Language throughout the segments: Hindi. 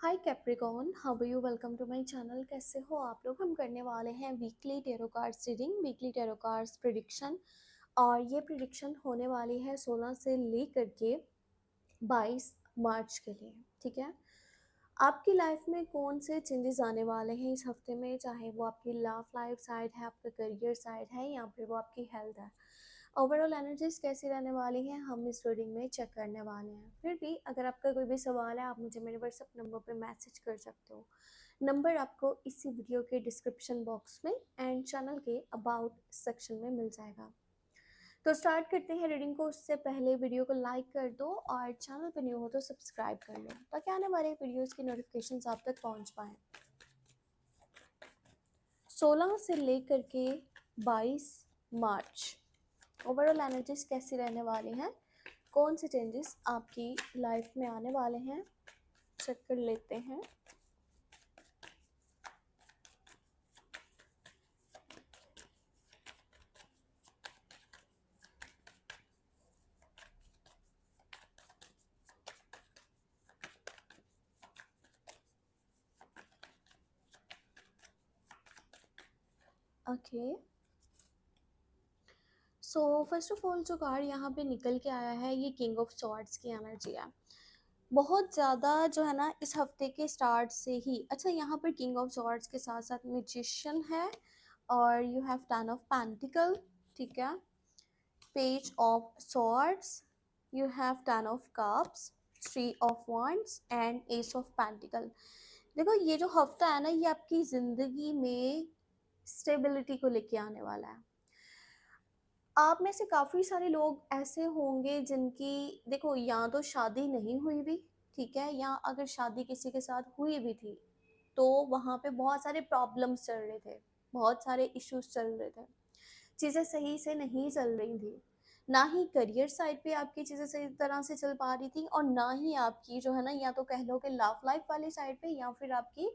Hi Capricorn, how are you? Welcome to my channel. कैसे हो आप लोग? हम करने वाले हैं weekly tarot cards reading, weekly tarot cards prediction. और ये प्रिडिक्शन होने वाली है 16 से लेकर के 22 मार्च के लिए। ठीक है, आपकी लाइफ में कौन से चेंजेस आने वाले हैं इस हफ्ते में, चाहे वो आपकी लव लाइफ साइड है, आपका करियर साइड है, या फिर वो आपकी हेल्थ है। ओवरऑल एनर्जीज कैसी रहने वाली हैं हम इस रीडिंग में चेक करने वाले हैं। फिर भी अगर आपका कोई भी सवाल है, आप मुझे मेरे व्हाट्सएप नंबर पे मैसेज कर सकते हो। नंबर आपको इसी वीडियो के डिस्क्रिप्शन बॉक्स में एंड चैनल के अबाउट सेक्शन में मिल जाएगा। तो स्टार्ट करते हैं रीडिंग को। उससे पहले वीडियो को लाइक कर दो और चैनल पे न्यू हो तो सब्सक्राइब कर लो, ताकि आने वाले वीडियोस की नोटिफिकेशंस आप तक पहुंच पाए। 16 से लेकर के 22 मार्च ओवरऑल एनर्जीज कैसी रहने वाली हैं, कौन से चेंजेस आपकी लाइफ में आने वाले हैं, चेक कर लेते हैं। Okay, so first of all जो कार्ड यहाँ पे निकल के आया है, ये किंग ऑफ स्वॉर्ड्स की एनर्जी है। बहुत ज़्यादा जो है ना इस हफ्ते के स्टार्ट से ही। अच्छा, यहाँ पर किंग ऑफ स्वॉर्ड्स के साथ साथ मैजिशियन है, और you have ten of pentacle. ठीक है, page of swords, you have ten of cups, three of wands and S of pentacle. देखो, ये जो हफ्ता है ना, ये आपकी ज़िंदगी में स्टेबिलिटी को लेके आने वाला है। आप में से काफ़ी सारे लोग ऐसे होंगे जिनकी, देखो, या तो शादी नहीं हुई भी, ठीक है, या अगर शादी किसी के साथ हुई भी थी तो वहाँ पे बहुत सारे प्रॉब्लम्स चल रहे थे, बहुत सारे इश्यूज चल रहे थे, चीज़ें सही से नहीं चल रही थी। ना ही करियर साइड पे आपकी चीज़ें सही तरह से चल पा रही थी, और ना ही आपकी जो है ना, या तो कह लो कि लव लाइफ वाली साइड पे, या फिर आपकी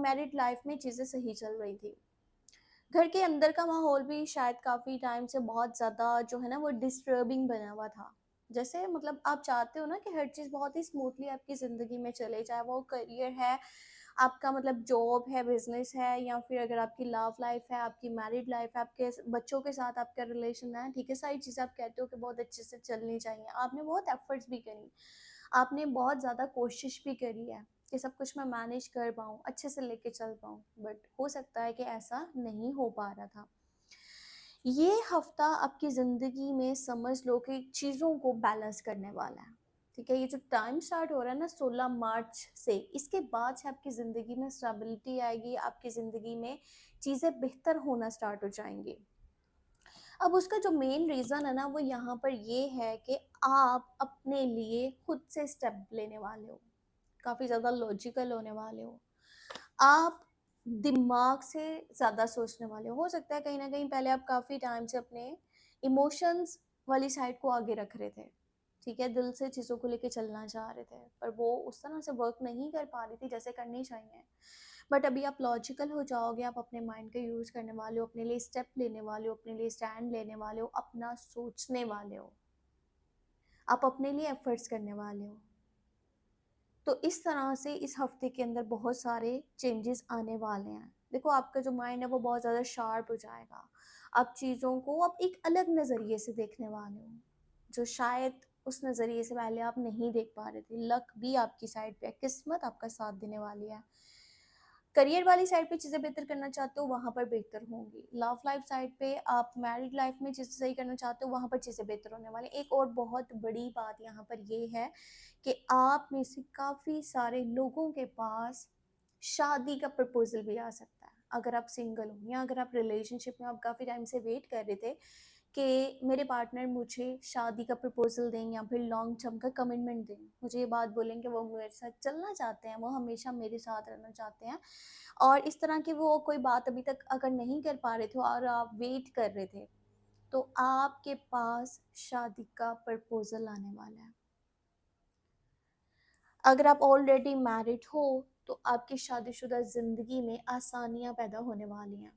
मैरिड लाइफ में चीज़ें सही चल रही थी। घर के अंदर का माहौल भी शायद काफ़ी टाइम से बहुत ज़्यादा जो है ना वो डिस्टर्बिंग बना हुआ था। जैसे मतलब आप चाहते हो ना कि हर चीज़ बहुत ही स्मूथली आपकी ज़िंदगी में चले, चाहे वो करियर है, आपका मतलब जॉब है, बिजनेस है, या फिर अगर आपकी लव लाइफ है, आपकी मैरिड लाइफ है, आपके बच्चों के साथ आपका रिलेशन है। ठीक है, सारी चीज़ें आप कहते हो कि बहुत अच्छे से चलनी चाहिए। आपने बहुत एफर्ट्स भी करी, आपने बहुत ज़्यादा कोशिश भी करी है कि सब कुछ मैं मैनेज कर पाऊँ, अच्छे से लेके चल पाऊँ, बट हो सकता है कि ऐसा नहीं हो पा रहा था। ये हफ्ता आपकी ज़िंदगी में समझ लो कि चीज़ों को बैलेंस करने वाला है। ठीक है, ये जो टाइम स्टार्ट हो रहा है ना 16 मार्च से, इसके बाद से आपकी ज़िंदगी में स्टेबिलिटी आएगी, आपकी ज़िंदगी में चीज़ें बेहतर होना स्टार्ट हो जाएंगी। अब उसका जो मेन रीज़न है ना, वो यहाँ पर ये है कि आप अपने लिए खुद से स्टेप लेने वाले हो, काफ़ी ज़्यादा लॉजिकल होने वाले हो, आप दिमाग से ज़्यादा सोचने वाले हो सकता है कहीं ना कहीं पहले आप काफ़ी टाइम से अपने इमोशंस वाली साइड को आगे रख रहे थे। ठीक है, दिल से चीज़ों को लेके चलना चाह रहे थे, पर वो उस तरह से वर्क नहीं कर पा रही थी जैसे करनी चाहिए। बट अभी आप लॉजिकल हो जाओगे, आप अपने माइंड का यूज़ करने वाले हो, अपने लिए स्टेप लेने वाले हो, अपने लिए स्टैंड लेने वाले हो, अपना सोचने वाले हो, आप अपने लिए एफर्ट्स करने वाले हो। तो इस तरह से इस हफ्ते के अंदर बहुत सारे चेंजेस आने वाले हैं। देखो, आपका जो माइंड है वो बहुत ज़्यादा शार्प हो जाएगा, आप चीज़ों को अब एक अलग नज़रिए से देखने वाले हो, जो शायद उस नज़रिए से पहले आप नहीं देख पा रहे थे। लक भी आपकी साइड पे है, किस्मत आपका साथ देने वाली है। करियर वाली साइड पे चीज़ें बेहतर करना चाहते हो, वहाँ पर बेहतर होंगी। लव लाइफ साइड पे आप मैरिड लाइफ में चीज़ें सही करना चाहते हो, वहाँ पर चीज़ें बेहतर होने वाली। एक और बहुत बड़ी बात यहाँ पर ये है कि आप में से काफ़ी सारे लोगों के पास शादी का प्रपोजल भी आ सकता है। अगर आप सिंगल हो, या अगर आप रिलेशनशिप में आप काफ़ी टाइम से वेट कर रहे थे कि मेरे पार्टनर मुझे शादी का प्रपोजल दें या फिर लॉन्ग टर्म का कमिटमेंट दें, मुझे ये बात बोलें कि वो मेरे साथ चलना चाहते हैं, वो हमेशा मेरे साथ रहना चाहते हैं, और इस तरह की वो कोई बात अभी तक अगर नहीं कर पा रहे थे और आप वेट कर रहे थे, तो आपके पास शादी का प्रपोजल आने वाला है। अगर आप ऑलरेडी मैरिड हो तो आपकी शादीशुदा ज़िंदगी में आसानियाँ पैदा होने वाली हैं।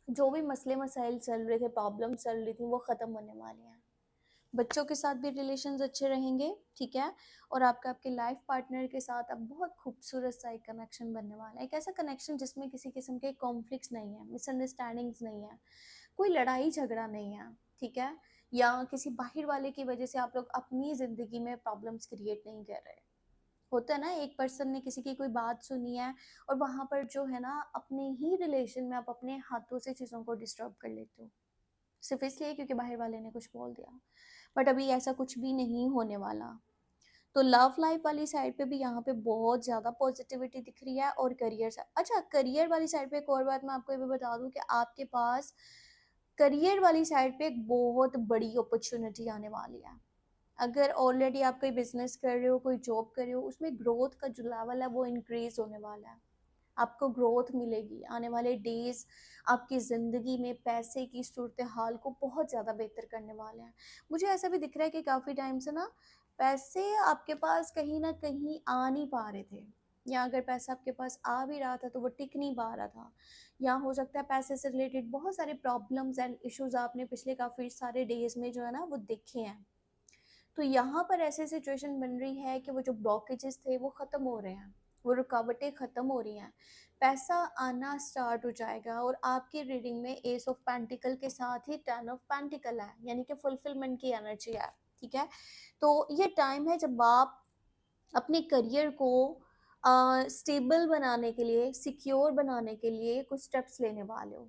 जो भी मसले मसाइल चल रहे थे, प्रॉब्लम चल रही थी, वो ख़त्म होने वाली हैं। बच्चों के साथ भी रिलेशंस अच्छे रहेंगे, ठीक है। और आपका आपके लाइफ पार्टनर के साथ अब बहुत खूबसूरत सा एक कनेक्शन बनने वाला है, एक ऐसा कनेक्शन जिसमें किसी किस्म के कॉन्फ्लिक्ट्स नहीं है, मिसअंडरस्टैंडिंग्स नहीं है, कोई लड़ाई झगड़ा नहीं है, ठीक है। या किसी बाहर वाले की वजह से आप लोग अपनी ज़िंदगी में प्रॉब्लम्स क्रिएट नहीं कर रहे। होता है ना, एक पर्सन ने किसी की कोई बात सुनी है और वहाँ पर जो है ना अपने ही रिलेशन में आप अपने हाथों से चीज़ों को डिस्टर्ब कर लेते हो, सिर्फ इसलिए क्योंकि बाहर वाले ने कुछ बोल दिया। बट अभी ऐसा कुछ भी नहीं होने वाला। तो लव लाइफ वाली साइड पे भी यहाँ पे बहुत ज़्यादा पॉजिटिविटी दिख रही है। और करियर से, अच्छा, करियर वाली साइड पे एक और बात मैं आपको ये भी बता दूँ कि आपके पास करियर वाली साइड पे एक बहुत बड़ी अपॉर्चुनिटी आने वाली है। अगर ऑलरेडी आप कोई बिजनेस कर रहे हो, कोई जॉब कर रहे हो, उसमें ग्रोथ का जो लेवल है वो इंक्रीज होने वाला है। आपको ग्रोथ मिलेगी आने वाले डेज, आपकी ज़िंदगी में पैसे की सूरत हाल को बहुत ज़्यादा बेहतर करने वाले हैं। मुझे ऐसा भी दिख रहा है कि काफ़ी टाइम से ना पैसे आपके पास कहीं ना कहीं आ नहीं पा रहे थे, या अगर पैसा आपके पास आ भी रहा था तो वो टिक नहीं पा रहा था, या हो सकता है पैसे से रिलेटेड बहुत सारे प्रॉब्लम्स एंड इश्यूज आपने पिछले काफ़ी सारे डेज में जो है ना वो देखे हैं। तो यहाँ पर ऐसी सिचुएशन बन रही है कि वो जो ब्लॉकेजेस थे वो ख़त्म हो रहे हैं, वो रुकावटें ख़त्म हो रही हैं, पैसा आना स्टार्ट हो जाएगा। और आपकी रीडिंग में एस ऑफ पेंटिकल के साथ ही टेन ऑफ पेंटिकल है, यानी कि फुलफिलमेंट की एनर्जी है, ठीक है। तो ये टाइम है जब आप अपने करियर को स्टेबल बनाने के लिए, सिक्योर बनाने के लिए कुछ स्टेप्स लेने वाले हो।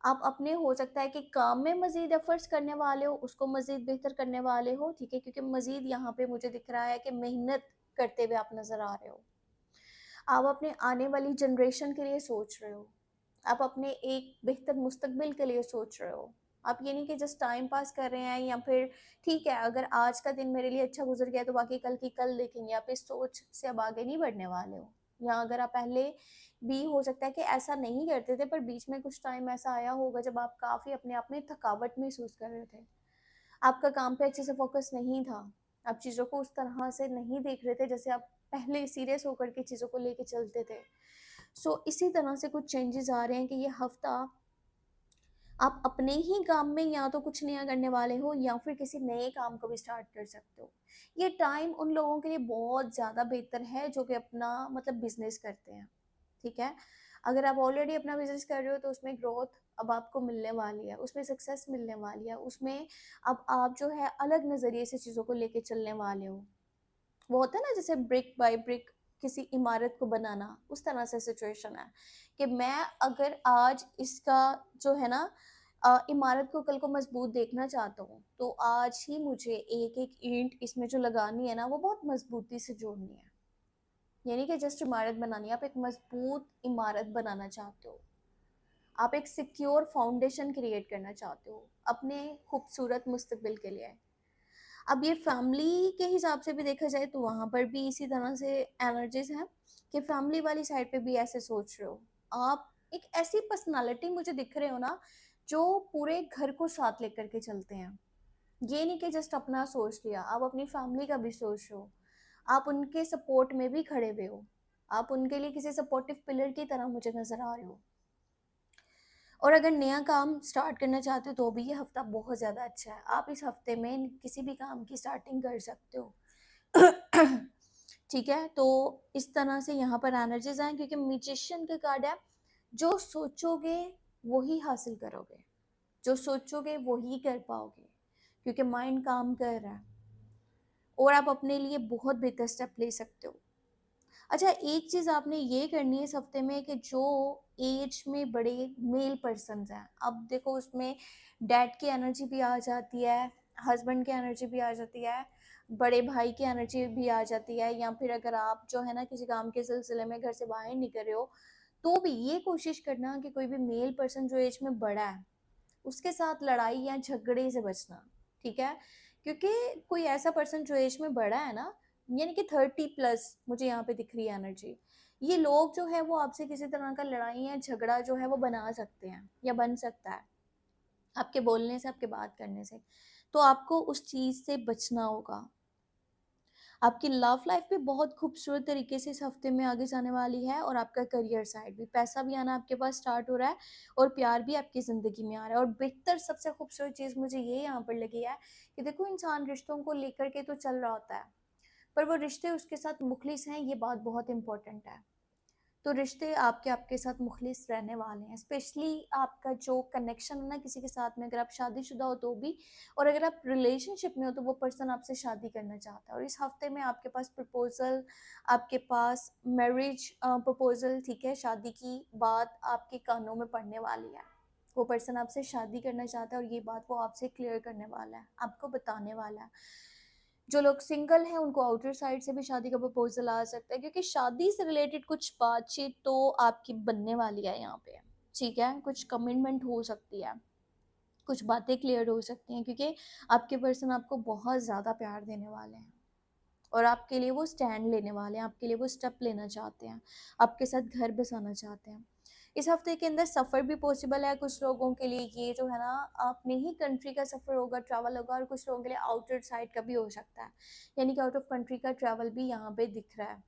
आप अपने, हो सकता है कि काम में मज़ीद एफ़र्ट्स करने वाले हो, उसको मज़ीद बेहतर करने वाले हो, ठीक है? क्योंकि मज़ीद यहाँ पे मुझे दिख रहा है कि मेहनत करते हुए आप नज़र आ रहे हो। आप अपने आने वाली जनरेशन के लिए सोच रहे हो। आप अपने एक बेहतर मुस्तकबिल के लिए सोच रहे हो। आप ये नहीं कि जस्ट टाइम पास कर रहे हैं, या फिर ठीक है अगर आज का दिन मेरे लिए अच्छा गुज़र गया तो बाकी कल की कल देखेंगे। आप इस सोच से अब आगे नहीं बढ़ने वाले हो। या अगर आप पहले भी, हो सकता है कि ऐसा नहीं करते थे, पर बीच में कुछ टाइम ऐसा आया होगा जब आप काफ़ी अपने आप में थकावट महसूस कर रहे थे। आपका काम पे अच्छे से फ़ोकस नहीं था। आप चीज़ों को उस तरह से नहीं देख रहे थे जैसे आप पहले सीरियस होकर के चीज़ों को लेके चलते थे। सो इसी तरह से कुछ चेंजेस आ रहे हैं कि ये हफ्ता आप अपने ही काम में या तो कुछ नया करने वाले हो, या फिर किसी नए काम को भी स्टार्ट कर सकते हो। ये टाइम उन लोगों के लिए बहुत ज़्यादा बेहतर है जो कि अपना मतलब बिजनेस करते हैं, ठीक है। अगर आप ऑलरेडी अपना बिजनेस कर रहे हो तो उसमें ग्रोथ अब आपको मिलने वाली है, उसमें सक्सेस मिलने वाली है, उसमें अब आप जो है अलग नज़रिए से चीज़ों को लेके चलने वाले हो। वो होता है ना जैसे ब्रिक बाय ब्रिक किसी इमारत को बनाना, उस तरह से सिचुएशन है कि मैं अगर आज इसका जो है ना इमारत को कल को मजबूत देखना चाहता हूँ, तो आज ही मुझे एक एक ईंट इसमें जो लगानी है ना वो बहुत मजबूती से जोड़नी है। यानी कि जस्ट इमारत बनानी है, आप एक मजबूत इमारत बनाना चाहते हो, आप एक सिक्योर फाउंडेशन क्रिएट करना चाहते हो अपने खूबसूरत मुस्तकबिल के लिए। अब ये फैमिली के हिसाब से भी देखा जाए तो वहाँ पर भी इसी तरह से एनर्जीज हैं कि फैमिली वाली साइड पे भी ऐसे सोच रहे हो। आप एक ऐसी पर्सनालिटी मुझे दिख रहे हो ना जो पूरे घर को साथ लेकर के चलते हैं। ये नहीं कि जस्ट अपना सोच लिया, आप अपनी फैमिली का भी सोच रहे हो, आप उनके सपोर्ट में भी खड़े हुए हो, आप उनके लिए किसी सपोर्टिव पिलर की तरह मुझे नजर आ रहे हो। और अगर नया काम स्टार्ट करना चाहते हो तो भी ये हफ्ता बहुत ज़्यादा अच्छा है, आप इस हफ्ते में किसी भी काम की स्टार्टिंग कर सकते हो। ठीक है, तो इस तरह से यहाँ पर एनर्जीज आए क्योंकि म्यूजिशियन का कार्ड है। जो सोचोगे वही हासिल करोगे, जो सोचोगे वही कर पाओगे, क्योंकि माइंड काम कर रहा है और आप अपने लिए बहुत बेहतर स्टेप ले सकते हो। अच्छा, एक चीज़ आपने ये करनी है इस हफ्ते में कि जो एज में बड़े मेल पर्सन्स हैं, अब देखो उसमें डैड की एनर्जी भी आ जाती है, हस्बैंड की एनर्जी भी आ जाती है, बड़े भाई की एनर्जी भी आ जाती है, या फिर अगर आप जो है ना किसी काम के सिलसिले में घर से बाहर निकल रहे हो तो भी ये कोशिश करना कि कोई भी मेल पर्सन जो एज में बड़ा है उसके साथ लड़ाई या झगड़े से बचना, ठीक है। क्योंकि कोई ऐसा पर्सन जो एज में बड़ा है ना, यानी कि 30+ मुझे यहाँ पे दिख रही है एनर्जी, ये लोग जो है वो आपसे किसी तरह का लड़ाई या झगड़ा जो है वो बना सकते हैं या बन सकता है आपके बोलने से, आपके बात करने से। तो आपको उस चीज़ से बचना होगा। आपकी लव लाइफ भी बहुत खूबसूरत तरीके से इस हफ्ते में आगे जाने वाली है, और आपका करियर साइड भी, पैसा भी आना आपके पास स्टार्ट हो रहा है, और प्यार भी आपकी ज़िंदगी में आ रहा है। और बेहतर सबसे खूबसूरत चीज़ मुझे ये यहाँ पर लगी है कि देखो, इंसान रिश्तों को लेकर के तो चल रहा होता है, पर वो रिश्ते उसके साथ मुखलिस हैं, ये बात बहुत इंपॉर्टेंट है। तो रिश्ते आपके आपके साथ मुखलिस रहने वाले हैं, स्पेशली आपका जो कनेक्शन है ना किसी के साथ में, अगर आप शादीशुदा हो तो भी, और अगर आप रिलेशनशिप में हो तो वो पर्सन आपसे शादी करना चाहता है। और इस हफ्ते में आपके पास प्रपोजल, आपके पास मैरिज प्रपोजल, ठीक है, शादी की बात आपके कानों में पड़ने वाली है। वो पर्सन आपसे शादी करना चाहता है, और ये बात वो आपसे क्लियर करने वाला है, आपको बताने वाला है। जो लोग सिंगल हैं उनको आउटर साइड से भी शादी का प्रपोजल आ सकता है, क्योंकि शादी से रिलेटेड कुछ बातचीत तो आपकी बनने वाली है यहाँ पे, ठीक है, कुछ कमिटमेंट हो सकती है, कुछ बातें क्लियर हो सकती हैं, क्योंकि आपके पर्सन आपको बहुत ज़्यादा प्यार देने वाले हैं, और आपके लिए वो स्टैंड लेने वाले हैं, आपके लिए वो स्टेप लेना चाहते हैं, आपके साथ घर बसाना चाहते हैं। इस हफ्ते के अंदर सफ़र भी पॉसिबल है कुछ लोगों के लिए, ये जो है ना, अपने ही कंट्री का सफ़र होगा, ट्रैवल होगा, और कुछ लोगों के लिए आउटर साइड का भी हो सकता है, यानी कि आउट ऑफ कंट्री का ट्रैवल भी यहाँ पे दिख रहा है।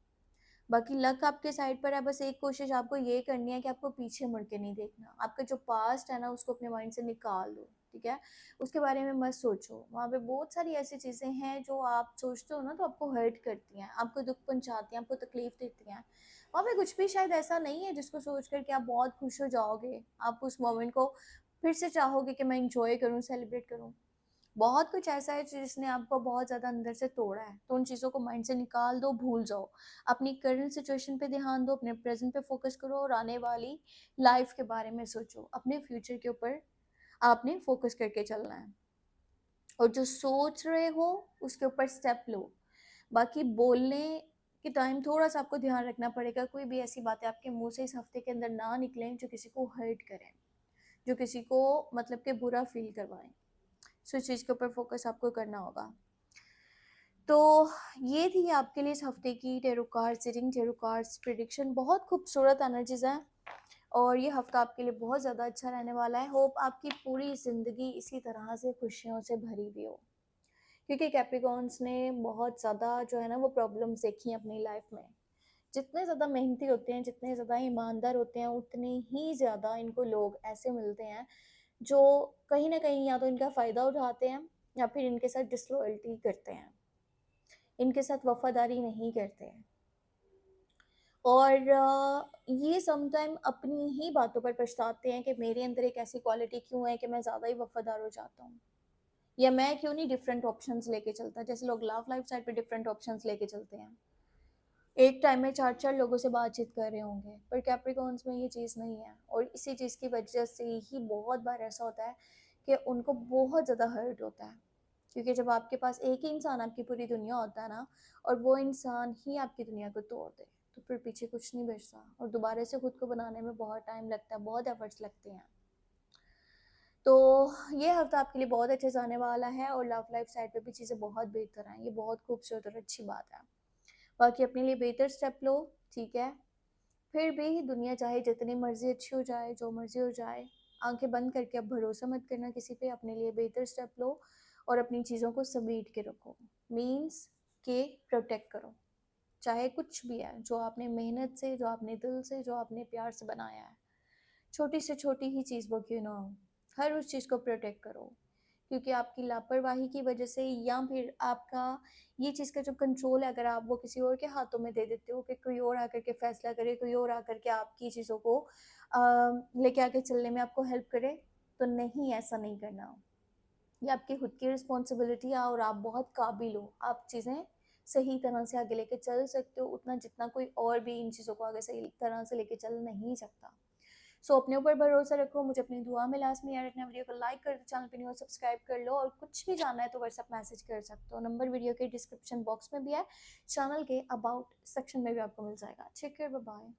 बाकी लक आपके साइड पर है, बस एक कोशिश आपको ये करनी है कि आपको पीछे मुड़ के नहीं देखना, आपका जो पास्ट है ना उसको अपने माइंड से निकाल दो, ठीक है, उसके बारे में मत सोचो। वहाँ पे बहुत सारी ऐसी चीज़ें हैं जो आप सोचते हो ना तो आपको हर्ट करती हैं, आपको दुख पहुँचाती हैं, आपको तकलीफ देती हैं। वहाँ पे कुछ भी शायद ऐसा नहीं है जिसको सोच कर के आप बहुत खुश हो जाओगे, आप उस मोमेंट को फिर से चाहोगे कि मैं इंजॉय करूँ, सेलिब्रेट करूँ। बहुत कुछ ऐसा है जिसने आपको बहुत ज़्यादा अंदर से तोड़ा है, तो उन चीज़ों को माइंड से निकाल दो, भूल जाओ। अपनी करंट सिचुएशन पे ध्यान दो, अपने प्रेज़ेंट पे फ़ोकस करो, और आने वाली लाइफ़ के बारे में सोचो। अपने फ्यूचर के ऊपर आपने फ़ोकस करके चलना है, और जो सोच रहे हो उसके ऊपर स्टेप लो। बाकी बोलने के टाइम थोड़ा-सा आपको ध्यान रखना पड़ेगा, कोई भी ऐसी बातें आपके मुँह से इस हफ़्ते के अंदर ना निकलें जो किसी को हर्ट करें, जो किसी को मतलब कि बुरा फ़ील करवाएँ। सो इस चीज़ के ऊपर फ़ोकस आपको करना होगा। तो ये थी आपके लिए इस हफ्ते की tarot cards reading, tarot cards prediction. बहुत खूबसूरत एनर्जीज हैं, और ये हफ्ता आपके लिए बहुत ज़्यादा अच्छा रहने वाला है। होप आपकी पूरी ज़िंदगी इसी तरह से खुशियों से भरी हुई हो, क्योंकि कैप्रिकॉर्न्स ने बहुत ज़्यादा जो है ना वो प्रॉब्लम्स देखी हैं अपनी लाइफ में। जितने ज़्यादा मेहनती होते हैं, जितने ज़्यादा ईमानदार होते हैं, उतने ही ज़्यादा इनको लोग ऐसे मिलते हैं जो कहीं ना कहीं या तो इनका फ़ायदा उठाते हैं, या फिर इनके साथ डिसलॉयल्टी करते हैं, इनके साथ वफादारी नहीं करते हैं। और ये समटाइम अपनी ही बातों पर पछताते हैं कि मेरे अंदर एक ऐसी क्वालिटी क्यों है कि मैं ज़्यादा ही वफादार हो जाता हूँ, या मैं क्यों नहीं डिफरेंट ऑप्शंस लेके चलता, जैसे लोग लव लाइफ साइड पे डिफरेंट ऑप्शंस लेके चलते हैं, एक टाइम में चार चार लोगों से बातचीत कर रहे होंगे, पर कैप्रिकॉर्न्स में ये चीज़ नहीं है, और इसी चीज़ की वजह से ही बहुत बार ऐसा होता है कि उनको बहुत ज़्यादा हर्ट होता है, क्योंकि जब आपके पास एक ही इंसान आपकी पूरी दुनिया होता है ना, और वो इंसान ही आपकी दुनिया को तोड़ दे, तो फिर पीछे कुछ नहीं बचता, और दोबारा से खुद को बनाने में बहुत टाइम लगता है, बहुत एफर्ट्स लगते हैं। तो ये हफ्ता आपके लिए बहुत अच्छे जाने वाला है, और लव लाइफ साइड पे भी चीज़ें बहुत बेहतर हैं, ये बहुत खूबसूरत और अच्छी बात है। बाकी अपने लिए बेहतर स्टेप लो, ठीक है, फिर भी दुनिया चाहे जितनी मर्जी अच्छी हो जाए, जो मर्जी हो जाए, आंखें बंद करके अब भरोसा मत करना किसी पे, अपने लिए बेहतर स्टेप लो, और अपनी चीज़ों को समेट के रखो, मीन्स के प्रोटेक्ट करो, चाहे कुछ भी है जो आपने मेहनत से, जो आपने दिल से, जो आपने प्यार से बनाया है, छोटी से छोटी ही चीज़ वो क्यों ना हो, हर उस चीज़ को प्रोटेक्ट करो, क्योंकि आपकी लापरवाही की वजह से, या फिर आपका ये चीज़ का जो कंट्रोल है, अगर आप वो किसी और के हाथों में दे देते हो कि कोई और आकर के फैसला करे, कोई और आकर के आपकी चीज़ों को लेके आके चलने में आपको हेल्प करे, तो नहीं, ऐसा नहीं करना। ये आपकी खुद की रिस्पॉन्सिबिलिटी है, और आप बहुत काबिल हो, आप चीज़ें सही तरह से आगे लेके चल सकते हो, उतना जितना कोई और भी इन चीज़ों को आगे सही तरह से लेके चल नहीं सकता। सो अपने ऊपर भरोसा रखो, मुझे अपनी दुआ में लास्ट में याद रखना। वीडियो को लाइक कर दो, चैनल पे नहीं हो सब्सक्राइब कर लो, और कुछ भी जानना है तो व्हाट्सएप मैसेज कर सकते हो, नंबर वीडियो के डिस्क्रिप्शन बॉक्स में भी है, चैनल के अबाउट सेक्शन में भी आपको मिल जाएगा। Take care, bye bye.